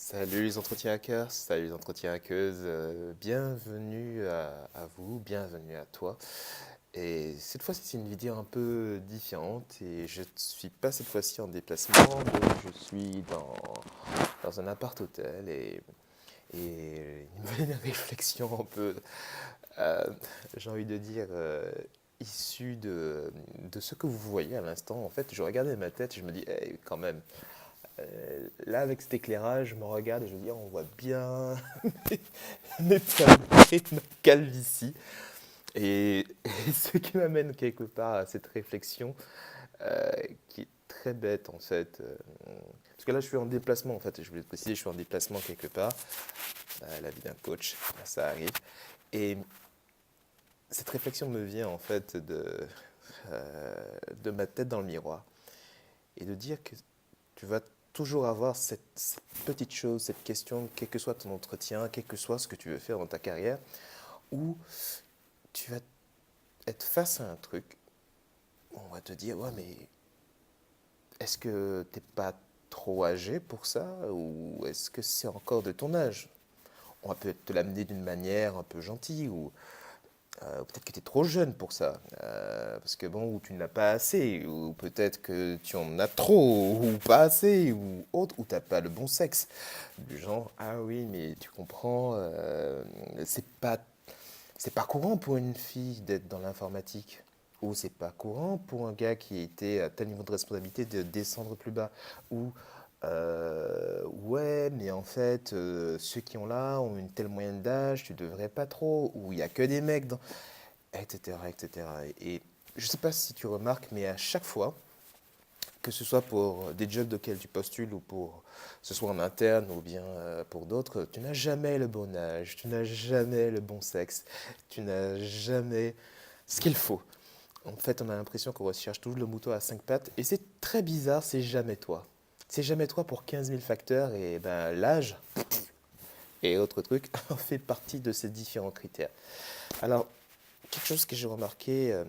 Salut les entretiens hackers, salut les entretiens hackeuses, bienvenue à vous, bienvenue à toi. Et cette fois-ci, c'est une vidéo un peu différente et je ne suis pas cette fois-ci en déplacement, mais je suis dans un appart-hôtel et une réflexion un peu, euh, j'ai envie de dire, issue de ce que vous voyez à l'instant. En fait, je regardais ma tête et je me dis, hey, quand même. Là, avec cet éclairage, je me regarde et je me dis, on voit bien mes palais, ma calvitie. Et ce qui m'amène quelque part à cette réflexion euh, qui est très bête en fait. Parce que là, je suis en déplacement en fait. Et je voulais te préciser, je suis en déplacement quelque part. La vie d'un coach, ça arrive. Et cette réflexion me vient en fait de ma tête dans le miroir. Et de dire que tu vas toujours avoir cette petite chose, cette question, quel que soit ton entretien, quel que soit ce que tu veux faire dans ta carrière, où tu vas être face à un truc, on va te dire, ouais, mais est-ce que t'es pas trop âgé pour ça ou est-ce que c'est encore de ton âge? On va peut-être te l'amener d'une manière un peu gentille ou peut-être que tu es trop jeune pour ça, parce que bon, ou tu n'as pas assez, ou peut-être que tu en as trop, ou pas assez, ou autre, ou tu n'as pas le bon sexe. Du genre, ah oui, mais tu comprends, c'est pas courant pour une fille d'être dans l'informatique. Ou c'est pas courant pour un gars qui était à tel niveau de responsabilité de descendre plus bas. Ou ouais, mais en fait, ceux qui ont là ont une telle moyenne d'âge, tu devrais pas trop. Ou il y a que des mecs dans etc., etc. Et je ne sais pas si tu remarques, mais à chaque fois, que ce soit pour des jobs auxquels tu postules ou pour ce soit en interne ou bien pour d'autres, tu n'as jamais le bon âge, tu n'as jamais le bon sexe, tu n'as jamais ce qu'il faut. En fait, on a l'impression qu'on recherche toujours le mouton à cinq pattes et c'est très bizarre, c'est jamais toi. C'est jamais toi pour 15 000 facteurs et ben, l'âge et autres trucs en fait partie de ces différents critères. Alors, quelque chose que j'ai remarqué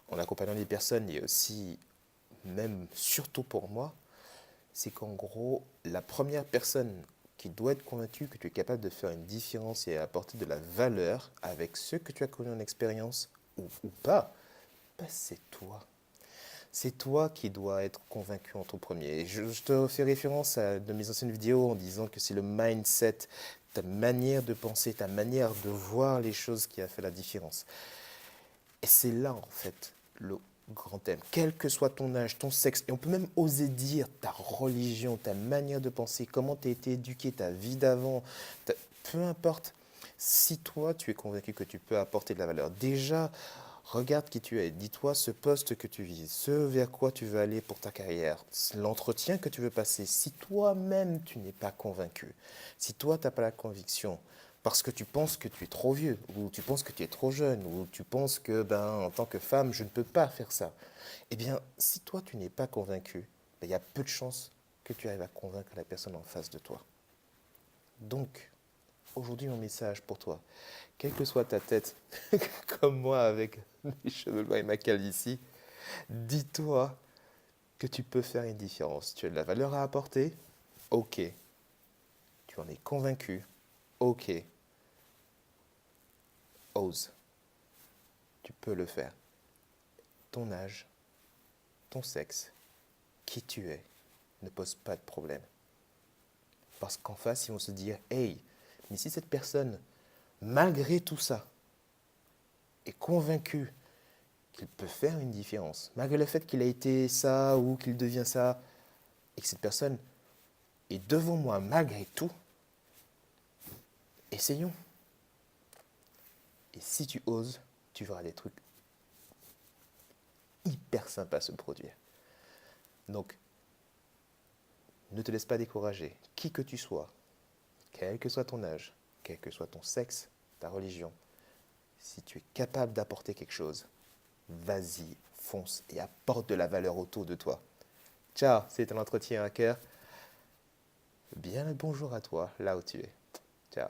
en accompagnant les personnes et aussi, même surtout pour moi, c'est qu'en gros, la première personne qui doit être convaincue que tu es capable de faire une différence et apporter de la valeur avec ce que tu as connu en expérience ou pas, bah, c'est toi. C'est toi qui dois être convaincu en tout premier. Je te fais référence à de mes anciennes vidéos en disant que c'est le mindset, ta manière de penser, ta manière de voir les choses qui a fait la différence. Et c'est là, en fait, le grand thème. Quel que soit ton âge, ton sexe, et on peut même oser dire ta religion, ta manière de penser, comment tu as été éduqué, ta vie d'avant, peu importe. Si toi, tu es convaincu que tu peux apporter de la valeur, déjà, regarde qui tu es. Dis-toi ce poste que tu vises, ce vers quoi tu veux aller pour ta carrière, l'entretien que tu veux passer. Si toi-même, tu n'es pas convaincu, si toi, tu n'as pas la conviction, parce que tu penses que tu es trop vieux, ou tu penses que tu es trop jeune, ou tu penses que, ben, en tant que femme, je ne peux pas faire ça. Eh bien, si toi, tu n'es pas convaincu, ben, il y a peu de chances que tu arrives à convaincre la personne en face de toi. Donc, aujourd'hui, mon message pour toi, quelle que soit ta tête, comme moi avec mes cheveux blancs et ma calvitie, dis-toi que tu peux faire une différence. Tu as de la valeur à apporter, ok. Tu en es convaincu, ok. Ose, tu peux le faire. Ton âge, ton sexe, qui tu es, ne pose pas de problème. Parce qu'en face, ils vont se dire, hey, mais si cette personne, malgré tout ça, est convaincue qu'il peut faire une différence, malgré le fait qu'il a été ça ou qu'il devient ça, et que cette personne est devant moi malgré tout, essayons. Et si tu oses, tu verras des trucs hyper sympas se produire. Donc, ne te laisse pas décourager, qui que tu sois, quel que soit ton âge, quel que soit ton sexe, ta religion, si tu es capable d'apporter quelque chose, vas-y, fonce et apporte de la valeur autour de toi. Ciao, c'était l'entretien hacker. Bien le bonjour à toi, là où tu es. Ciao.